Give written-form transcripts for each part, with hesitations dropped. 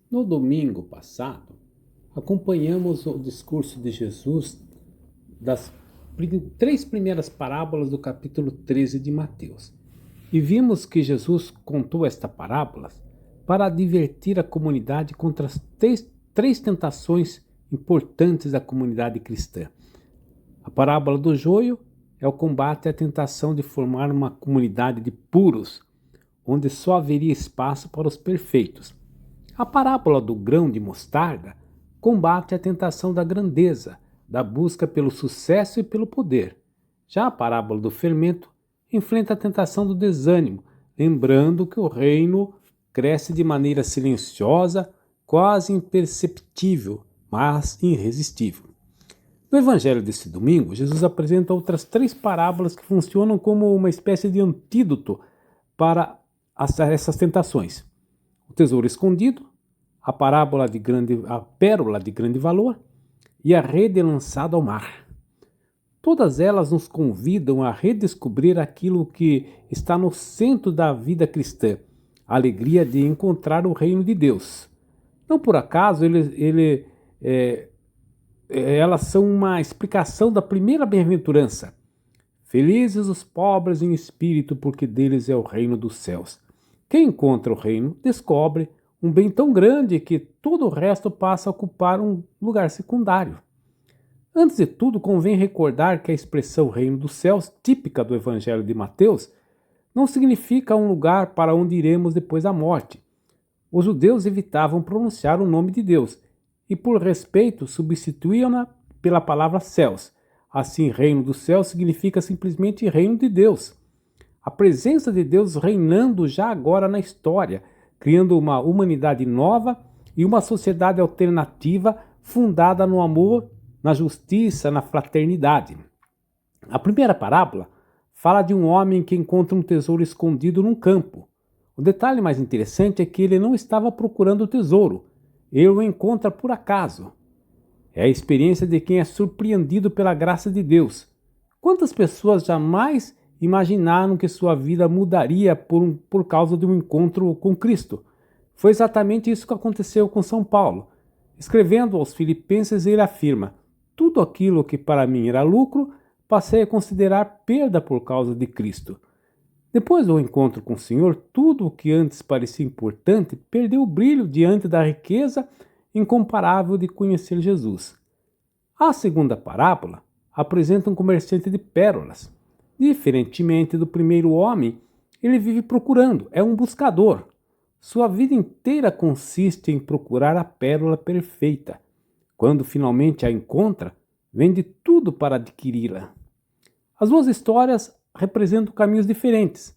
No domingo passado, acompanhamos o discurso de Jesus das três primeiras parábolas do capítulo 13 de Mateus. E vimos que Jesus contou esta parábola para advertir a comunidade contra as três tentações importantes da comunidade cristã. A parábola do joio é o combate à tentação de formar uma comunidade de puros, onde só haveria espaço para os perfeitos. A parábola do grão de mostarda combate a tentação da grandeza, da busca pelo sucesso e pelo poder. Já a parábola do fermento enfrenta a tentação do desânimo, lembrando que o reino cresce de maneira silenciosa, quase imperceptível, mas irresistível. No evangelho deste domingo, Jesus apresenta outras três parábolas que funcionam como uma espécie de antídoto para essas tentações. O tesouro escondido, a pérola de grande valor e a rede lançada ao mar. Todas elas nos convidam a redescobrir aquilo que está no centro da vida cristã, a alegria de encontrar o reino de Deus. Não por acaso elas são uma explicação da primeira bem-aventurança. Felizes os pobres em espírito, porque deles é o reino dos céus. Quem encontra o reino descobre um bem tão grande que todo o resto passa a ocupar um lugar secundário. Antes de tudo, convém recordar que a expressão reino dos céus, típica do Evangelho de Mateus, não significa um lugar para onde iremos depois da morte. Os judeus evitavam pronunciar o nome de Deus e, por respeito, substituíam-na pela palavra céus. Assim, reino dos céus significa simplesmente reino de Deus. A presença de Deus reinando já agora na história, criando uma humanidade nova e uma sociedade alternativa fundada no amor, na justiça, na fraternidade. A primeira parábola fala de um homem que encontra um tesouro escondido num campo. O detalhe mais interessante é que ele não estava procurando o tesouro, ele o encontra por acaso. É a experiência de quem é surpreendido pela graça de Deus. Quantas pessoas jamais imaginaram que sua vida mudaria por causa de um encontro com Cristo? Foi exatamente isso que aconteceu com São Paulo. Escrevendo aos Filipenses, ele afirma: tudo aquilo que para mim era lucro, passei a considerar perda por causa de Cristo. Depois do encontro com o Senhor, tudo o que antes parecia importante perdeu o brilho diante da riqueza incomparável de conhecer Jesus. A segunda parábola apresenta um comerciante de pérolas. Diferentemente do primeiro homem, ele vive procurando, é um buscador. Sua vida inteira consiste em procurar a pérola perfeita. Quando finalmente a encontra, vende tudo para adquiri-la. As duas histórias representam caminhos diferentes.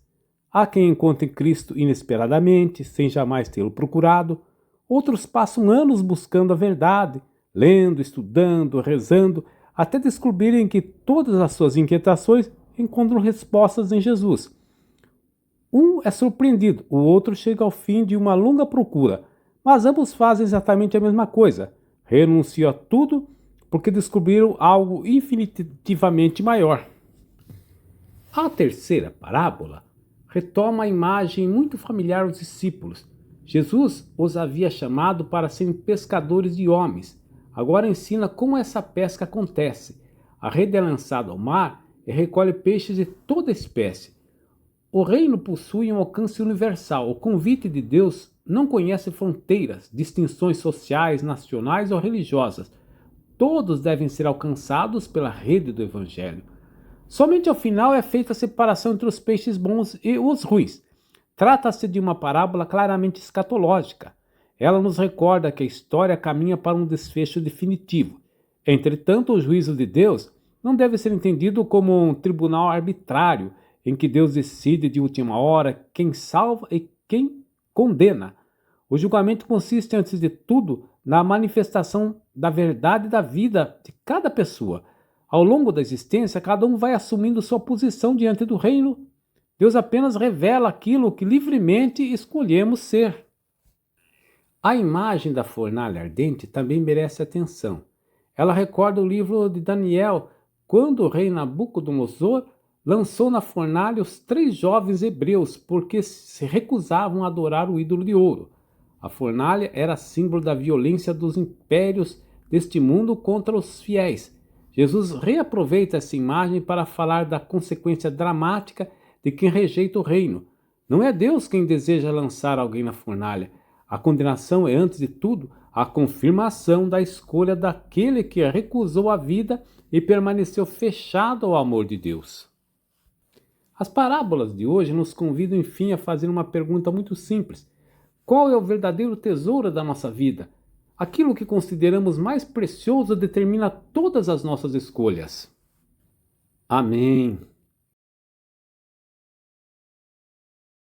Há quem encontre Cristo inesperadamente, sem jamais tê-lo procurado. Outros passam anos buscando a verdade, lendo, estudando, rezando, até descobrirem que todas as suas inquietações encontram respostas em Jesus. Um é surpreendido, o outro chega ao fim de uma longa procura, mas ambos fazem exatamente a mesma coisa. Renunciam a tudo porque descobriram algo infinitivamente maior. A terceira parábola retoma a imagem muito familiar aos discípulos. Jesus os havia chamado para serem pescadores de homens. Agora ensina como essa pesca acontece. A rede é lançada ao mar e recolhe peixes de toda espécie. O reino possui um alcance universal. O convite de Deus não conhece fronteiras, distinções sociais, nacionais ou religiosas. Todos devem ser alcançados pela rede do Evangelho. Somente ao final é feita a separação entre os peixes bons e os ruins. Trata-se de uma parábola claramente escatológica. Ela nos recorda que a história caminha para um desfecho definitivo. Entretanto, o juízo de Deus não deve ser entendido como um tribunal arbitrário, em que Deus decide de última hora quem salva e quem condena. O julgamento consiste, antes de tudo, na manifestação da verdade da vida de cada pessoa. Ao longo da existência, cada um vai assumindo sua posição diante do reino. Deus apenas revela aquilo que livremente escolhemos ser. A imagem da fornalha ardente também merece atenção. Ela recorda o livro de Daniel, quando o rei Nabucodonosor lançou na fornalha os 3 jovens hebreus porque se recusavam a adorar o ídolo de ouro. A fornalha era símbolo da violência dos impérios deste mundo contra os fiéis. Jesus reaproveita essa imagem para falar da consequência dramática de quem rejeita o reino. Não é Deus quem deseja lançar alguém na fornalha. A condenação é, antes de tudo, a confirmação da escolha daquele que recusou a vida e permaneceu fechado ao amor de Deus. As parábolas de hoje nos convidam, enfim, a fazer uma pergunta muito simples. Qual é o verdadeiro tesouro da nossa vida? Aquilo que consideramos mais precioso determina todas as nossas escolhas. Amém.